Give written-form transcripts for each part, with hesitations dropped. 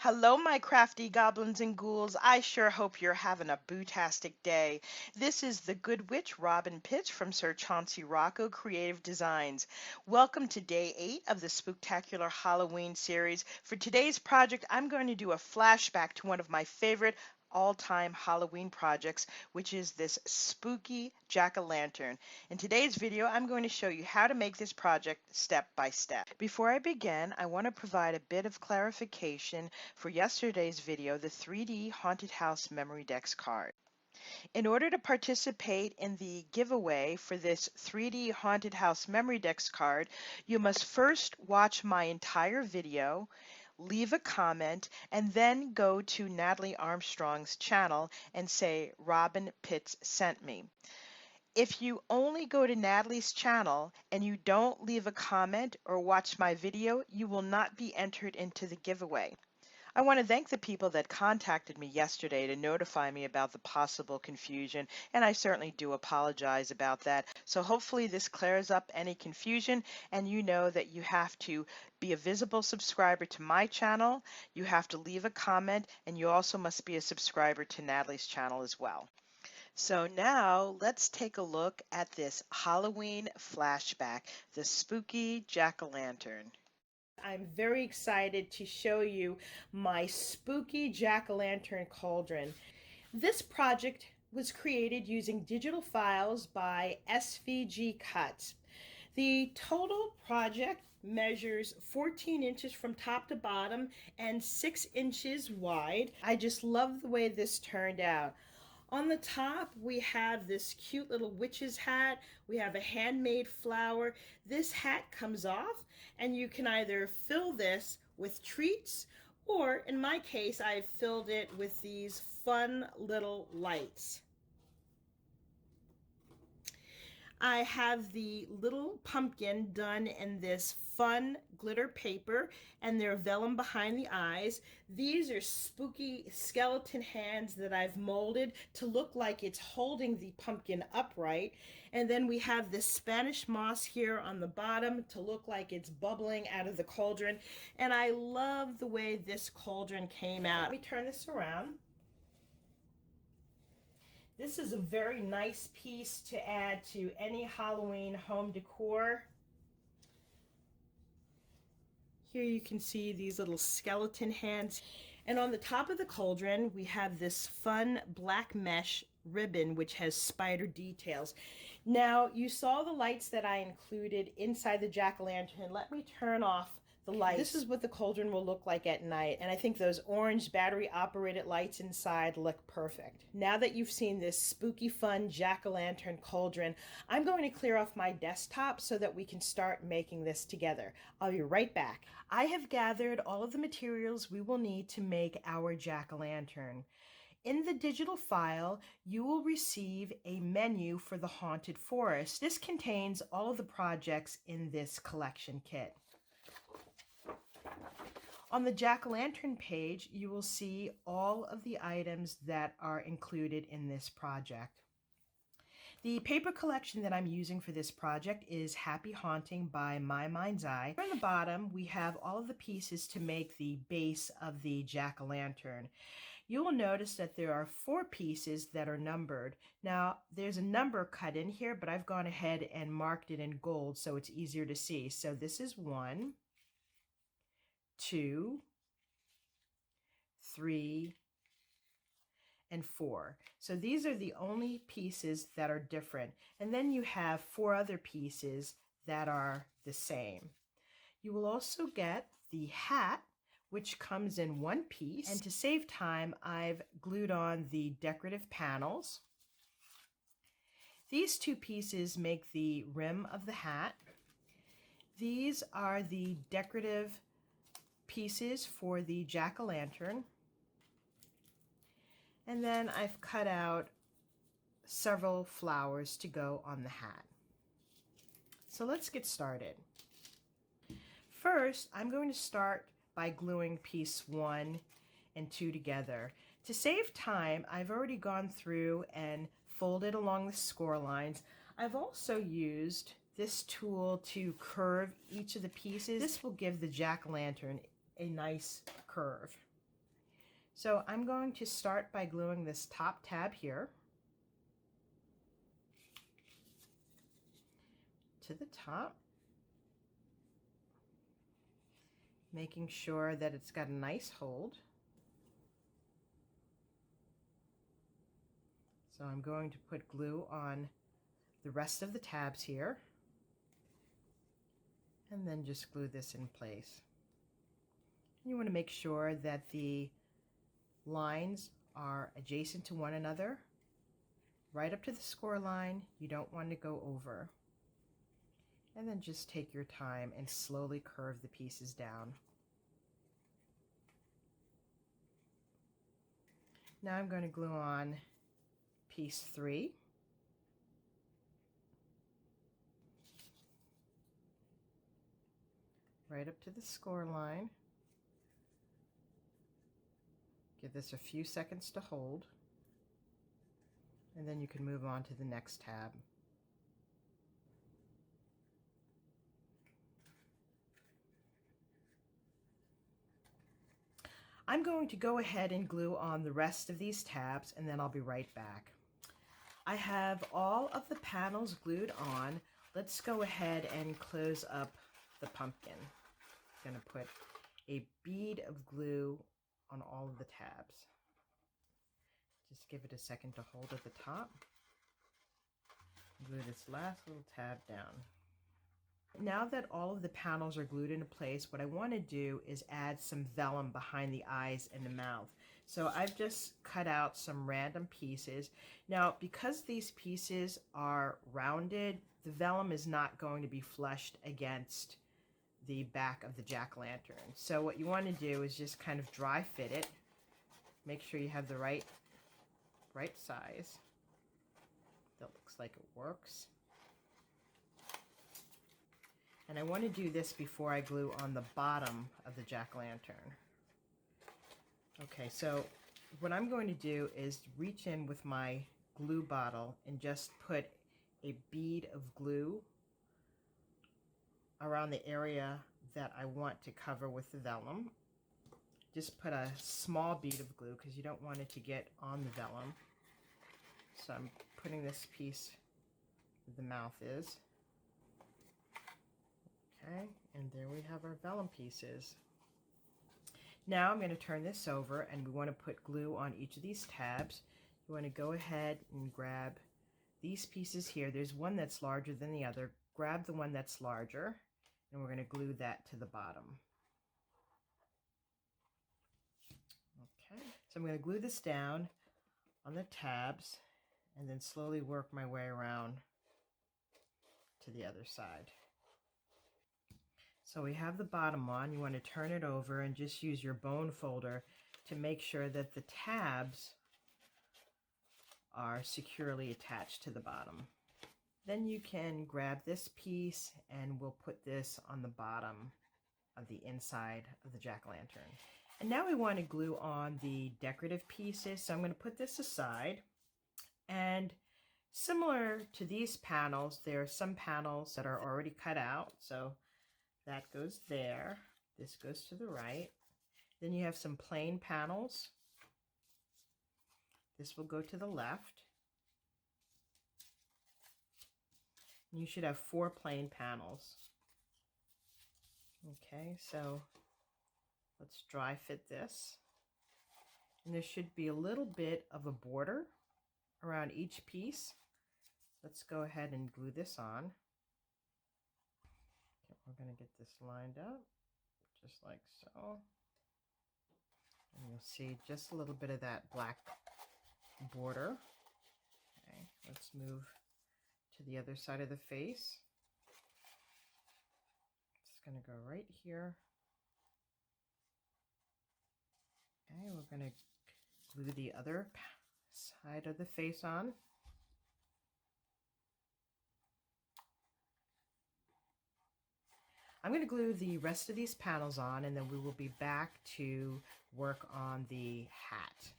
Hello, my crafty goblins and ghouls. I sure hope you're having a bootastic day. This is the Good Witch Robyn Pitch from Sir Chauncey Rocco Creative Designs. Welcome to day 8 of the Spooktacular Halloween series. For today's project, I'm going to do a flashback to one of my favorite all-time Halloween projects, which is this spooky jack-o'-lantern. In today's video, I'm going to show you how to make this project step by step. Before I begin, I want to provide a bit of clarification for yesterday's video, the 3D Haunted House Memory Dex card. In order to participate in the giveaway for this 3D Haunted House Memory Dex card, you must first watch my entire video, leave a comment, and then go to Natalie Armstrong's channel and say Robyn Pitts sent me. If you only go to Natalie's channel and you don't leave a comment or watch my video, you will not be entered into the giveaway. I want to thank the people that contacted me yesterday to notify me about the possible confusion, and I certainly do apologize about that. So hopefully this clears up any confusion, and you know that you have to be a visible subscriber to my channel, you have to leave a comment, and you also must be a subscriber to Natalie's channel as well. So now let's take a look at this Halloween flashback, the spooky jack-o'-lantern. I'm very excited to show you my spooky jack-o'-lantern cauldron. This project was created using digital files by SVGCUTS. The total project measures 14 inches from top to bottom and 6 inches wide. I just love the way this turned out. On the top, we have this cute little witch's hat. We have a handmade flower. This hat comes off, and you can either fill this with treats, or in my case, I filled it with these fun little lights. I have the little pumpkin done in this fun glitter paper, and there's vellum behind the eyes. These are spooky skeleton hands that I've molded to look like it's holding the pumpkin upright. And then we have this Spanish moss here on the bottom to look like it's bubbling out of the cauldron. And I love the way this cauldron came out. Let me turn this around. This is a very nice piece to add to any Halloween home decor. Here you can see these little skeleton hands. And on the top of the cauldron, we have this fun black mesh ribbon which has spider details. Now, you saw the lights that I included inside the jack-o'-lantern. Let me turn off the lights. This is what the cauldron will look like at night, and I think those orange battery operated lights inside look perfect. Now that you've seen this spooky fun jack-o'-lantern cauldron, I'm going to clear off my desktop so that we can start making this together. I'll be right back. I have gathered all of the materials we will need to make our jack-o'-lantern. In the digital file, you will receive a menu for the Haunted Forest. This contains all of the projects in this collection kit. On the jack-o'-lantern page, you will see all of the items that are included in this project. The paper collection that I'm using for this project is Happy Haunting by My Mind's Eye. On the bottom, we have all of the pieces to make the base of the jack-o'-lantern. You will notice that there are 4 pieces that are numbered. Now, there's a number cut in here, but I've gone ahead and marked it in gold so it's easier to see. So this is 1, 2, 3, and 4. So these are the only pieces that are different. And then you have 4 other pieces that are the same. You will also get the hat, which comes in 1 piece. And to save time, I've glued on the decorative panels. These 2 pieces make the rim of the hat. These are the decorative pieces for the jack-o'-lantern. And then I've cut out several flowers to go on the hat. So let's get started. First, I'm going to start by gluing piece 1 and 2 together. To save time, I've already gone through and folded along the score lines. I've also used this tool to curve each of the pieces. This will give the jack-o'-lantern a nice curve. So I'm going to start by gluing this top tab here to the top, making sure that it's got a nice hold. So I'm going to put glue on the rest of the tabs here, and then just glue this in place. And you want to make sure that the lines are adjacent to one another, right up to the score line. You don't want to go over. And then just take your time and slowly curve the pieces down. Now I'm going to glue on piece 3. Right up to the score line. Give this a few seconds to hold, and then you can move on to the next tab. I'm going to go ahead and glue on the rest of these tabs, and then I'll be right back. I have all of the panels glued on. Let's go ahead and close up the pumpkin. I'm going to put a bead of glue on all of the tabs. Just give it a second to hold at the top. Glue this last little tab down. Now that all of the panels are glued into place, what I want to do is add some vellum behind the eyes and the mouth. So I've just cut out some random pieces. Now, because these pieces are rounded, the vellum is not going to be flushed against the back of the jack-o'-lantern. So what you want to do is just kind of dry fit it. Make sure you have the right size. That looks like it works. And I want to do this before I glue on the bottom of the jack-o'-lantern. Okay, so what I'm going to do is reach in with my glue bottle and just put a bead of glue around the area that I want to cover with the vellum. Just put a small bead of glue because you don't want it to get on the vellum. So I'm putting this piece where the mouth is. Okay, and there we have our vellum pieces. Now I'm going to turn this over, and we want to put glue on each of these tabs. You want to go ahead and grab these pieces here. There's one that's larger than the other. Grab the one that's larger, and we're going to glue that to the bottom. Okay, so I'm going to glue this down on the tabs and then slowly work my way around to the other side. So we have the bottom on. You want to turn it over and just use your bone folder to make sure that the tabs are securely attached to the bottom. Then you can grab this piece and we'll put this on the bottom of the inside of the jack-o'-lantern. And now we want to glue on the decorative pieces. So I'm going to put this aside. And similar to these panels, there are some panels that are already cut out. So that goes there. This goes to the right. Then you have some plain panels. This will go to the left. And you should have 4 plain panels. Okay, so let's dry fit this. And there should be a little bit of a border around each piece. Let's go ahead and glue this on. Okay, we're going to get this lined up just like so. And you'll see just a little bit of that black border. Okay, let's move to the other side of the face. It's going to go right here. Okay, we're going to glue the other side of the face on. I'm going to glue the rest of these panels on, and then we will be back to work on the hat.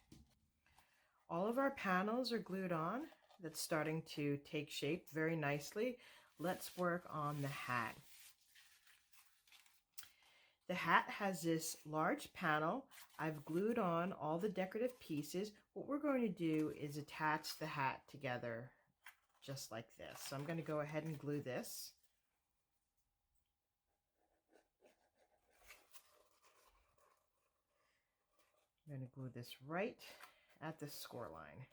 All of our panels are glued on. That's starting to take shape very nicely. Let's work on the hat. The hat has this large panel. I've glued on all the decorative pieces. What we're going to do is attach the hat together just like this. So I'm going to go ahead and glue this. I'm going to glue this right at the score line.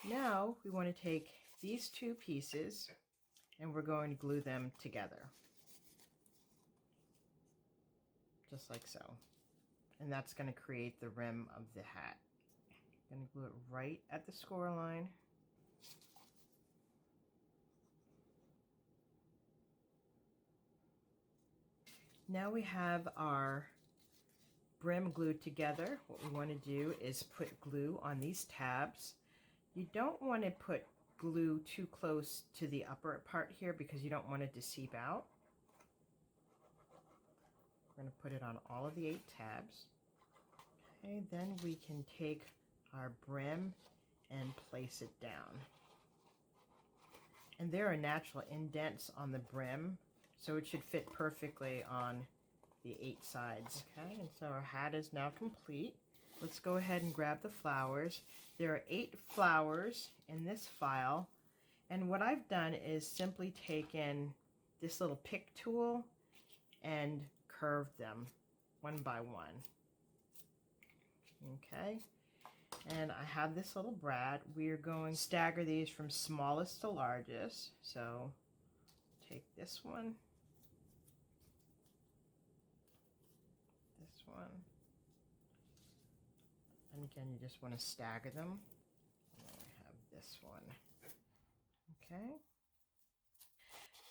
Now we want to take these two pieces and we're going to glue them together. Just like so. And that's going to create the rim of the hat. I'm going to glue it right at the score line. Now we have our brim glued together. What we want to do is put glue on these tabs. You don't want to put glue too close to the upper part here because you don't want it to seep out. We're going to put it on all of the 8 tabs. Okay, then we can take our brim and place it down. And there are natural indents on the brim, so it should fit perfectly on the 8 sides. Okay, and so our hat is now complete. Let's go ahead and grab the flowers. There are 8 flowers in this file, and what I've done is simply taken this little pick tool and curved them one by one. Okay, and I have this little brad. We are going to stagger these from smallest to largest. So take this one, this one, and again you just want to stagger them. And then we have this one. Okay.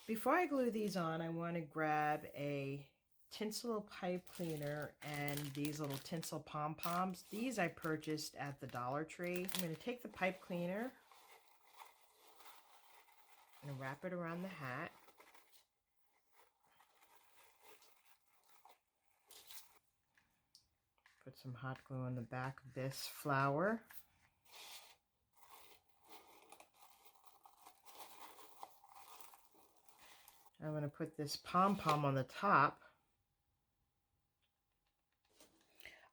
Before I glue these on, I want to grab a tinsel pipe cleaner and these little tinsel pom-poms. These I purchased at the Dollar Tree. I'm going to take the pipe cleaner and wrap it around the hat. Put some hot glue on the back of this flower. I'm going to put this pom-pom on the top.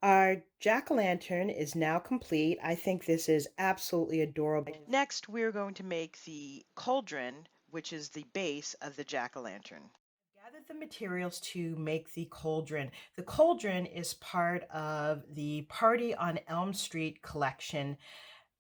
Our jack-o'-lantern is now complete. I think this is absolutely adorable. Next, we're going to make the cauldron, which is the base of the jack-o'-lantern. I've gathered the materials to make the cauldron. The cauldron is part of the Party on Elm Street collection,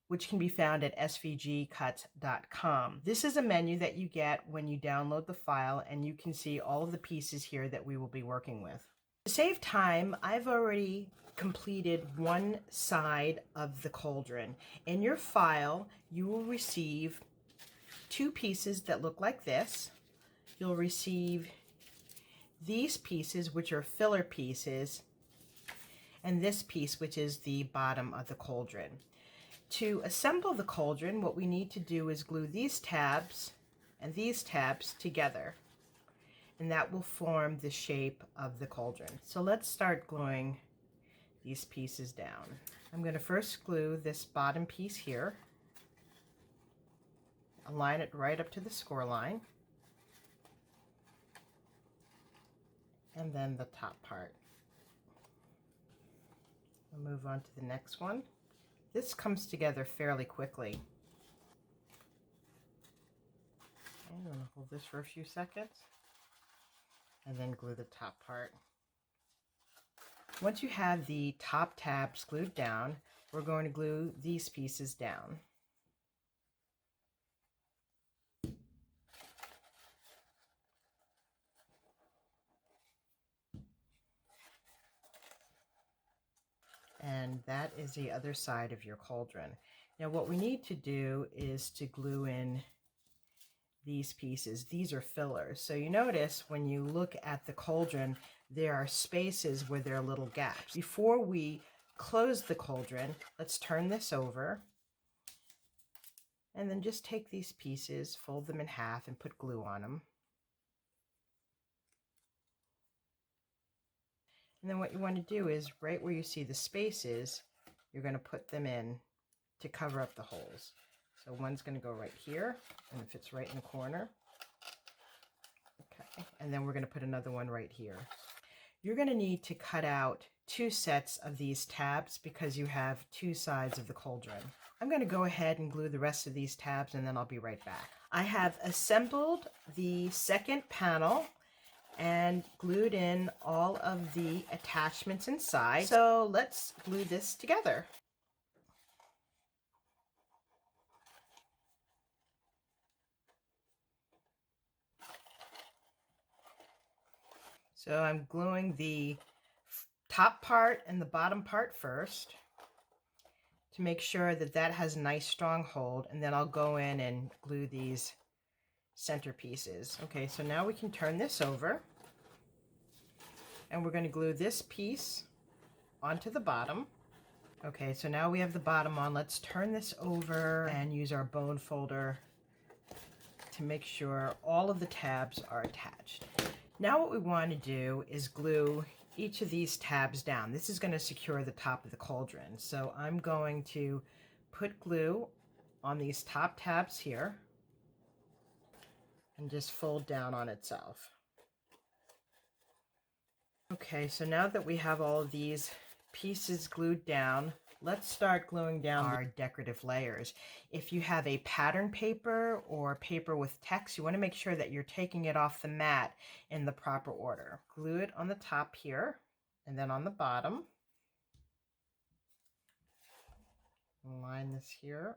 which can be found at SVGCUTS.com. This is a menu that you get when you download the file, and you can see all of the pieces here that we will be working with. To save time, I've already completed one side of the cauldron. In your file, you will receive 2 pieces that look like this. You'll receive these pieces, which are filler pieces, and this piece, which is the bottom of the cauldron. To assemble the cauldron, what we need to do is glue these tabs and these tabs together, and that will form the shape of the cauldron. So let's start gluing these pieces down. I'm going to first glue this bottom piece here, align it right up to the score line, and then the top part. I'll move on to the next one. This comes together fairly quickly. Okay, I'm going to hold this for a few seconds and then glue the top part. Once you have the top tabs glued down, we're going to glue these pieces down. And that is the other side of your cauldron. Now what we need to do is to glue in these pieces. These are fillers. So you notice when you look at the cauldron, there are spaces where there are little gaps. Before we close the cauldron, let's turn this over and then just take these pieces, fold them in half, and put glue on them. And then what you want to do is right where you see the spaces, you're going to put them in to cover up the holes. So one's going to go right here, and it fits right in the corner. Okay. And then we're going to put another one right here. You're going to need to cut out 2 sets of these tabs because you have 2 sides of the cauldron. I'm going to go ahead and glue the rest of these tabs and then I'll be right back. I have assembled the second panel and glued in all of the attachments inside. So let's glue this together. So I'm gluing the top part and the bottom part first to make sure that that has a nice strong hold, and then I'll go in and glue these center pieces. Okay, so now we can turn this over and we're going to glue this piece onto the bottom. Okay, so now we have the bottom on. Let's turn this over and use our bone folder to make sure all of the tabs are attached. Now what we want to do is glue each of these tabs down. This is going to secure the top of the cauldron. So I'm going to put glue on these top tabs here and just fold down on itself. Okay, so now that we have all of these pieces glued down, let's start gluing down our decorative layers. If you have a pattern paper or paper with text, you want to make sure that you're taking it off the mat in the proper order. Glue it on the top here and then on the bottom. Line this here.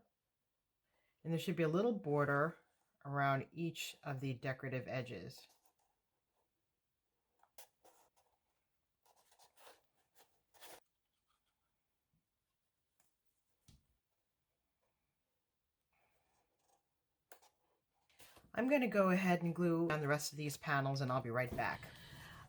And there should be a little border around each of the decorative edges. I'm going to go ahead and glue on the rest of these panels and I'll be right back.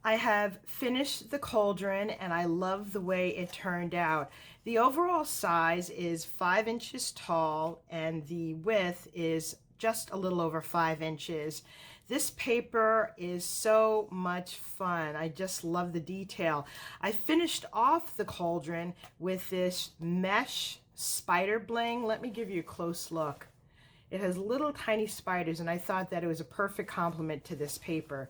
I have finished the cauldron and I love the way it turned out. The overall size is 5 inches tall and the width is just a little over 5 inches. This paper is so much fun. I just love the detail. I finished off the cauldron with this mesh spider bling. Let me give you a close look. It has little tiny spiders and I thought that it was a perfect complement to this paper.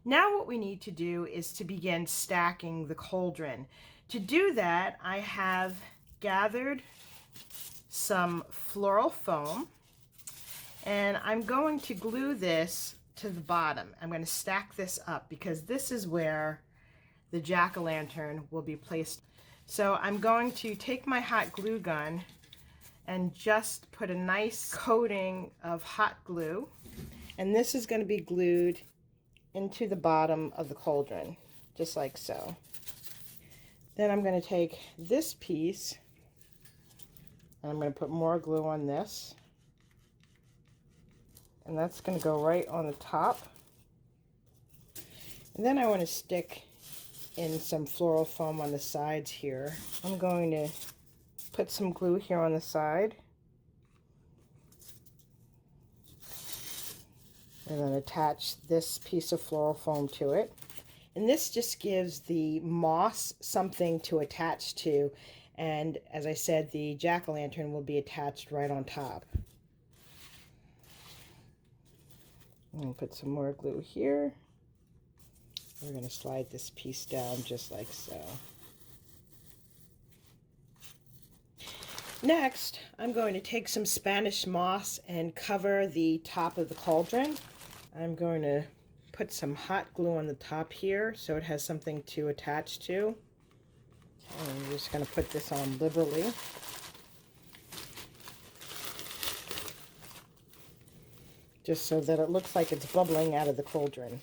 Now what we need to do is to begin stacking the cauldron. To do that, I have gathered some floral foam and I'm going to glue this to the bottom. I'm going to stack this up because this is where the jack-o'-lantern will be placed. So I'm going to take my hot glue gun and just put a nice coating of hot glue, and this is going to be glued into the bottom of the cauldron, just like so. Then I'm going to take this piece and I'm going to put more glue on this, and that's going to go right on the top. And then I want to stick in some floral foam on the sides here. I'm going to put some glue here on the side and then attach this piece of floral foam to it. And this just gives the moss something to attach to, and as I said, the jack-o'-lantern will be attached right on top. I'm going to put some more glue here. We're going to slide this piece down just like so. Next, I'm going to take some Spanish moss and cover the top of the cauldron. I'm going to put some hot glue on the top here so it has something to attach to. And I'm just going to put this on liberally. Just so that it looks like it's bubbling out of the cauldron.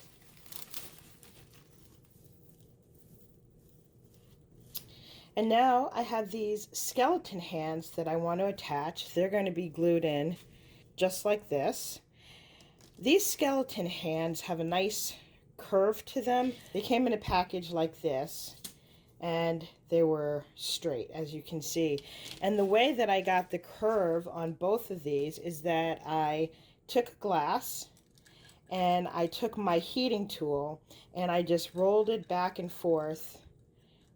And now I have these skeleton hands that I want to attach. They're going to be glued in just like this. These skeleton hands have a nice curve to them. They came in a package like this and they were straight, as you can see. And the way that I got the curve on both of these is that I took a glass and I took my heating tool and I just rolled it back and forth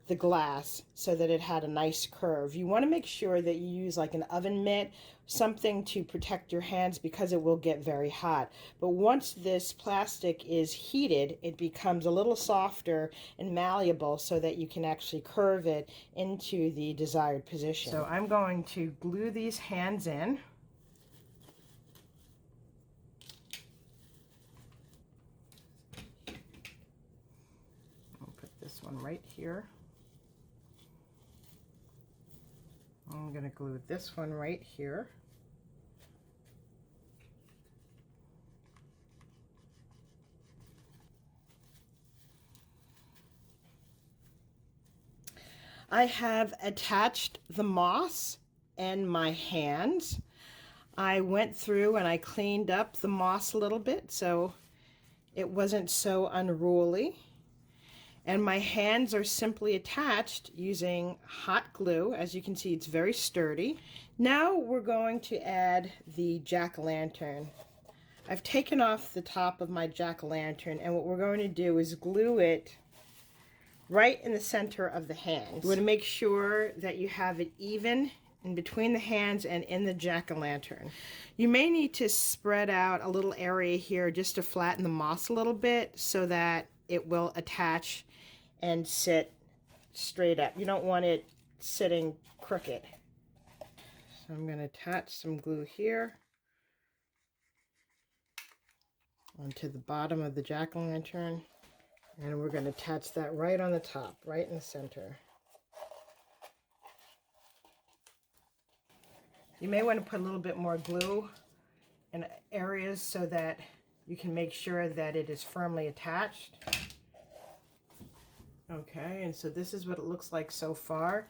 the glass so that it had a nice curve. You want to make sure that you use like an oven mitt, something to protect your hands because it will get very hot. But once this plastic is heated, it becomes a little softer and malleable so that you can actually curve it into the desired position. So I'm going to glue these hands in. I'll put this one right here. I'm going to glue this one right here. I have attached the moss and my hands. I went through and I cleaned up the moss a little bit so it wasn't so unruly. And my hands are simply attached using hot glue. As you can see, it's very sturdy. Now we're going to add the jack-o'-lantern. I've taken off the top of my jack-o'-lantern, and what we're going to do is glue it right in the center of the hands. You want to make sure that you have it even in between the hands and in the jack-o'-lantern. You may need to spread out a little area here just to flatten the moss a little bit so that it will attach and sit straight up. You don't want it sitting crooked. So I'm going to attach some glue here onto the bottom of the jack-o'-lantern, and we're going to attach that right on the top, right in the center. You may want to put a little bit more glue in areas so that you can make sure that it is firmly attached. Okay, and so this is what it looks like so far.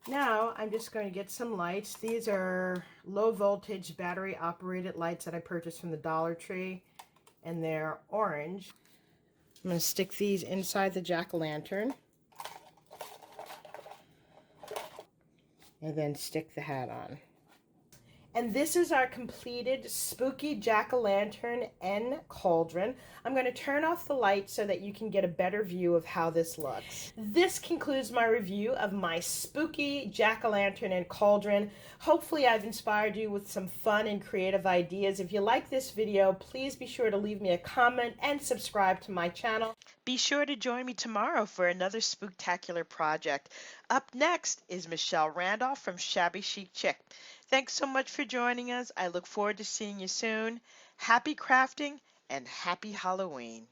Now I'm just going to get some lights. These are low voltage battery operated lights that I purchased from the Dollar Tree, and they're orange. I'm going to stick these inside the jack-o'-lantern and then stick the hat on. And this is our completed spooky jack-o'-lantern and cauldron. I'm going to turn off the light so that you can get a better view of how this looks. This concludes my review of my spooky jack-o'-lantern and cauldron. Hopefully I've inspired you with some fun and creative ideas. If you like this video, please be sure to leave me a comment and subscribe to my channel. Be sure to join me tomorrow for another spooktacular project. Up next is Michelle Randolph from Shabby Chic Chick. Thanks so much for joining us. I look forward to seeing you soon. Happy crafting and happy Halloween.